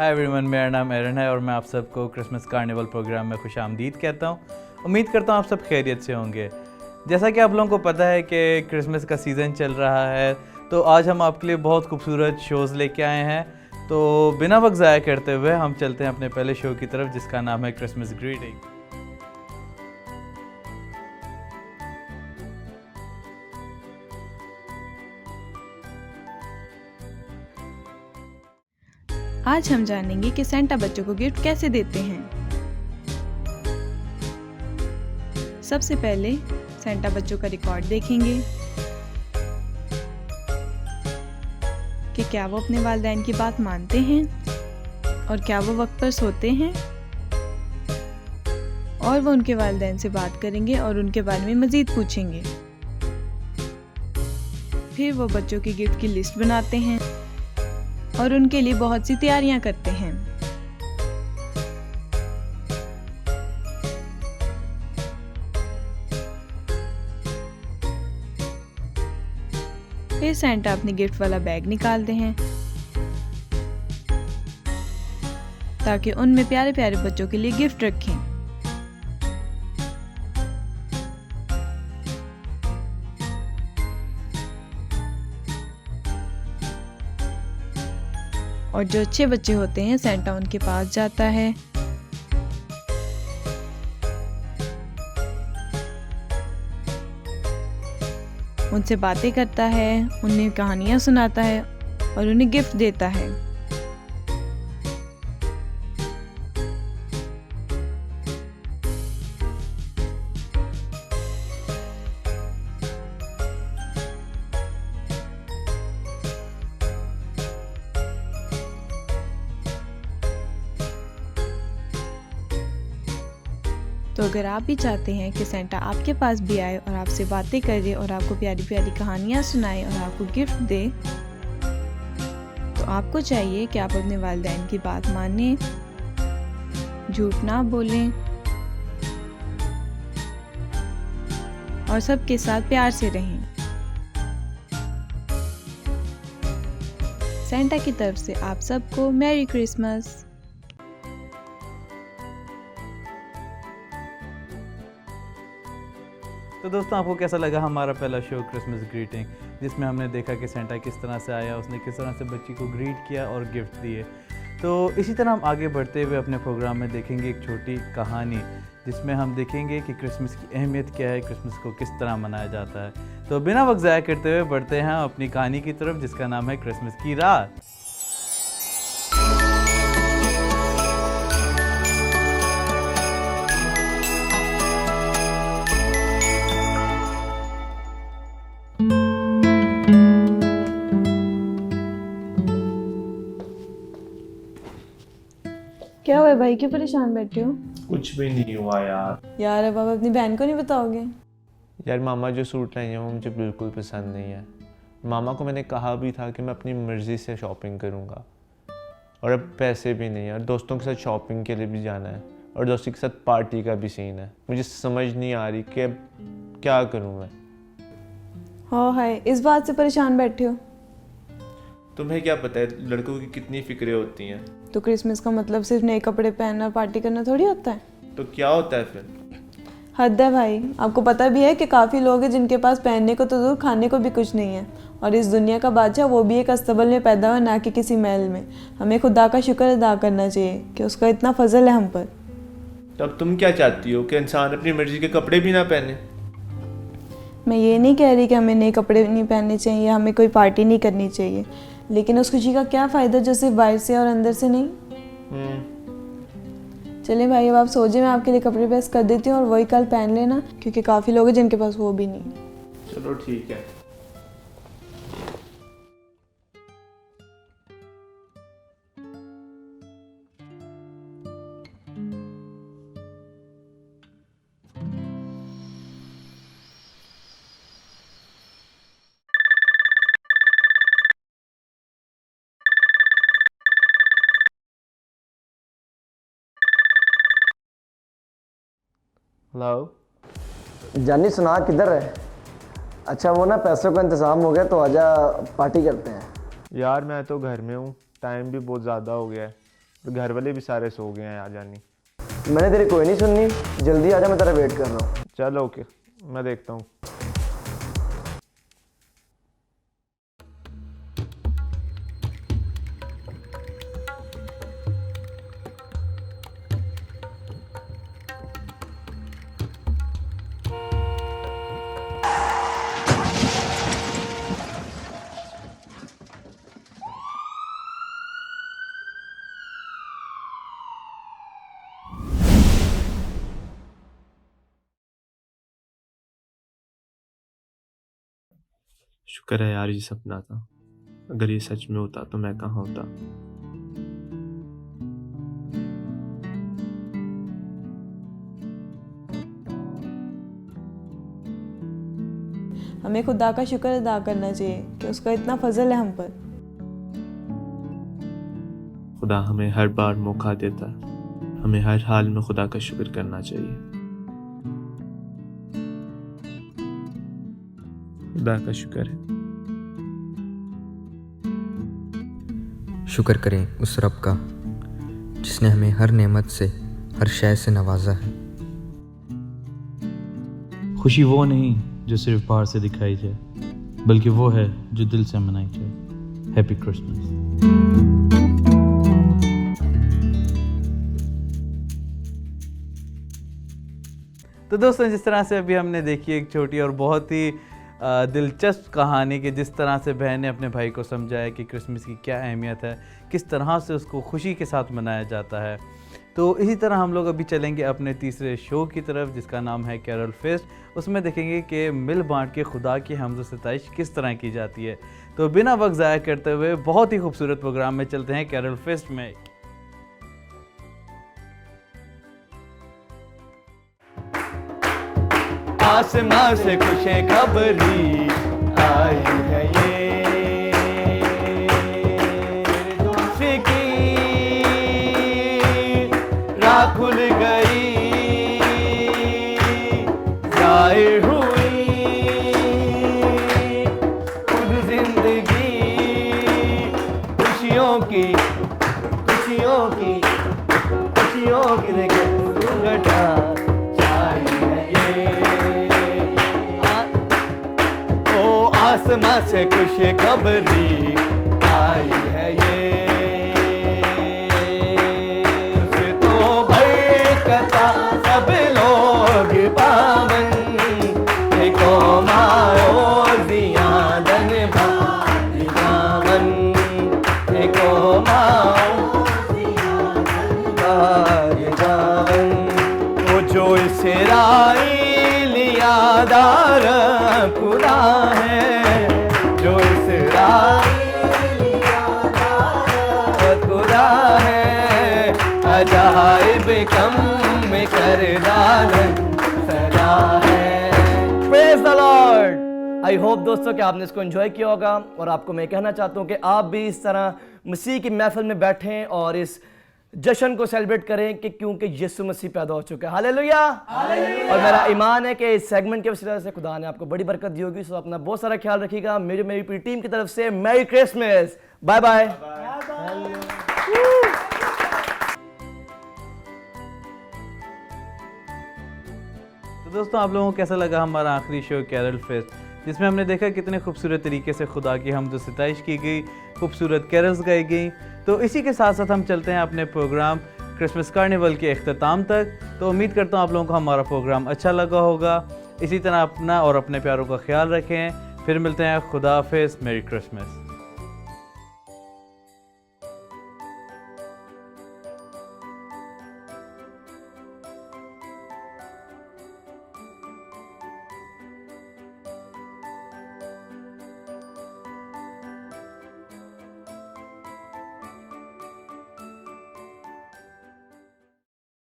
Hi everyone, मेरा नाम एरन है और मैं आप सबको क्रिसमस कार्निवल प्रोग्राम में खुशामदीद कहता हूँ। उम्मीद करता हूँ आप सब खैरियत से होंगे। जैसा कि आप लोगों को पता है कि क्रिसमस का सीज़न चल रहा है, तो आज हम आपके लिए बहुत खूबसूरत शोज़ लेके आए हैं। तो बिना वक्त ज़ाया करते हुए हम चलते हैं अपने पहले शो की तरफ, जिसका नाम है क्रिसमस ग्रीटिंग। आज हम जानेंगे कि सेंटा बच्चों को गिफ्ट कैसे देते हैं। सबसे पहले सेंटा बच्चों का रिकॉर्ड देखेंगे कि क्या वो अपने वालिदैन की बात मानते हैं और क्या वो वक्त पर सोते हैं, और वो उनके वालिदैन से बात करेंगे और उनके बारे में मज़ीद पूछेंगे। फिर वो बच्चों की गिफ्ट की लिस्ट बनाते हैं और उनके लिए बहुत सी तैयारियां करते हैं। फिर सेंटा अपनी गिफ्ट वाला बैग निकालते हैं ताकि उनमें प्यारे प्यारे बच्चों के लिए गिफ्ट रखें। और जो अच्छे बच्चे होते हैं, सेंटा उनके पास जाता है, उनसे बातें करता है, उन्हें कहानियां सुनाता है और उन्हें गिफ्ट देता है। तो अगर आप भी चाहते हैं कि सेंटा आपके पास भी आए और आपसे बातें करे और आपको प्यारी प्यारी कहानियाँ सुनाए और आपको गिफ्ट दे, तो आपको चाहिए कि आप अपने वालिदैन की बात मानें, झूठ ना बोलें और सबके साथ प्यार से रहें। सेंटा की तरफ से आप सबको मैरी क्रिसमस। तो दोस्तों, आपको कैसा लगा हमारा पहला शो क्रिसमस ग्रीटिंग, जिसमें हमने देखा कि सेंटा किस तरह से आया, उसने किस तरह से बच्ची को ग्रीट किया और गिफ्ट दिए। तो इसी तरह हम आगे बढ़ते हुए अपने प्रोग्राम में देखेंगे एक छोटी कहानी, जिसमें हम देखेंगे कि क्रिसमस की अहमियत क्या है, क्रिसमस को किस तरह मनाया जाता है। तो बिना वक्त ज़ाया करते हुए बढ़ते हैं अपनी कहानी की तरफ, जिसका नाम है क्रिसमस की रात। क्या हुआ भाई, क्यों परेशान बैठे हो? कुछ भी नहीं हुआ यार। यार अब आप अपनी बहन को नहीं बताओगे? यार मामा जो सूट लाई हैं वो मुझे बिल्कुल पसंद नहीं है। मामा को मैंने कहा भी था कि मैं अपनी मर्ज़ी से शॉपिंग करूँगा, और अब पैसे भी नहीं है, और दोस्तों के साथ शॉपिंग के लिए भी जाना है, और दोस्तों के साथ पार्टी का भी सीन है। मुझे समझ नहीं आ रही कि अब क्या करूँ मैं। हाँ हाय, इस बात से परेशान बैठे हो? तुम्हें क्या पता है लड़कों की कितनी फिक्रें होती हैं। तो क्रिसमस का मतलब सिर्फ नए कपड़े पहनना और पार्टी करना थोड़ी होता है। तो क्या होता है फिर? हद है भाई, आपको पता भी है कि काफ़ी लोग हैं जिनके पास पहनने को तो दूर खाने को भी कुछ नहीं है, और इस दुनिया का बादशाह वो भी एक अस्तबल में पैदा हुआ, ना कि किसी महल में। हमें खुदा का शुक्र अदा करना चाहिए कि उसका इतना फजल है हम पर। तो अब तुम क्या चाहती हो कि इंसान अपनी मर्ज़ी के कपड़े भी ना पहने? मैं ये नहीं कह रही कि हमें नए कपड़े नहीं पहनने चाहिए, हमें कोई पार्टी नहीं करनी चाहिए, लेकिन उस खुशी का क्या फ़ायदा जो सिर्फ बाहर से और अंदर से नहीं। चलिए भाई, अब आप सोचे, मैं आपके लिए कपड़े प्रेस कर देती हूँ और वही कल पहन लेना, क्योंकि काफ़ी लोग हैं जिनके पास वो भी नहीं। चलो ठीक है। हेलो जानी, सुना किधर है? अच्छा, वो ना पैसों का इंतज़ाम हो गया तो आजा पार्टी करते हैं। यार मैं तो घर में हूँ, टाइम भी बहुत ज़्यादा हो गया है। तो घर वाले भी सारे सो गए हैं आ जानी। मैंने तेरी कोई नहीं सुननी, जल्दी आजा, मैं तेरा वेट कर रहा हूँ। चल ओके, मैं देखता हूँ। शुक्र है यार ये सपना था, अगर ये सच में होता तो मैं कहाँ होता। हमें खुदा का शुक्र अदा करना चाहिए कि उसका इतना फजल है हम पर। खुदा हमें हर बार मौका देता है, हमें हर हाल में खुदा का शुक्र करना चाहिए। खुदा का शुक्र है। शुक्र करें उस रब का जिसने हमें हर नेमत से, हर शय से नवाजा है। खुशी वो नहीं जो सिर्फ बाहर से दिखाई जाए, बल्कि वो है जो दिल से मनाई जाए। Happy Christmas. तो दोस्तों, जिस तरह से अभी हमने देखी एक छोटी और बहुत ही दिलचस्प कहानी कि जिस तरह से बहन ने अपने भाई को समझाया कि क्रिसमस की क्या अहमियत है, किस तरह से उसको खुशी के साथ मनाया जाता है। तो इसी तरह हम लोग अभी चलेंगे अपने तीसरे शो की तरफ जिसका नाम है कैरल फेस्ट। उसमें देखेंगे कि मिल बांट के खुदा की हम्द सताइश किस तरह की जाती है। तो बिना वक्त ज़ाया करते हुए बहुत ही खूबसूरत प्रोग्राम में चलते हैं कैरल फेस्ट में। आसमां से खुशखबरी आई है ये दूसरी की राह खुल गई, जाहिर हुई खुद जिंदगी खुशियों की खुशियों की खुशियों की घटा आसमां से खुशखबरी आई है ये तो बरकता सब लोग पावन देखो मारो जियादन भावन देखो मारो भावन वो जो इसराइली यादार खुदा है, जो खुदा है अजाइब कम में कर दालन सदा है। Praise the Lord. I hope दोस्तों कि आपने इसको एंजॉय किया होगा, और आपको मैं कहना चाहता हूँ कि आप भी इस तरह मसीह की महफिल में बैठें और इस जश्न को सेलिब्रेट करें कि क्योंकि यीशु मसीह पैदा हो चुका है। हालेलुया। और मेरा ईमान है कि इस सेगमेंट के वसीले से खुदा ने आपको बड़ी बरकत दी होगी। सो अपना बहुत सारा ख्याल रखिएगा। मेरी पूरी टीम की तरफ से मैरी क्रिसमस। Bye bye. तो दोस्तों, आप लोगों को कैसा लगा हमारा आखिरी शो कैरल फेस्ट, जिसमें हमने देखा कितने खूबसूरत तरीके से खुदा की हम्द सताइश की गई, खूबसूरत कैरल्स गाई गई। तो इसी के साथ साथ हम चलते हैं अपने प्रोग्राम क्रिसमस कार्निवल के अख्ताम तक। तो उम्मीद करता हूँ आप लोगों को हमारा प्रोग्राम अच्छा लगा होगा। इसी तरह अपना और अपने प्यारों का ख्याल रखें। फिर मिलते हैं। खुदा हाफिज़। मेरी क्रिसमस।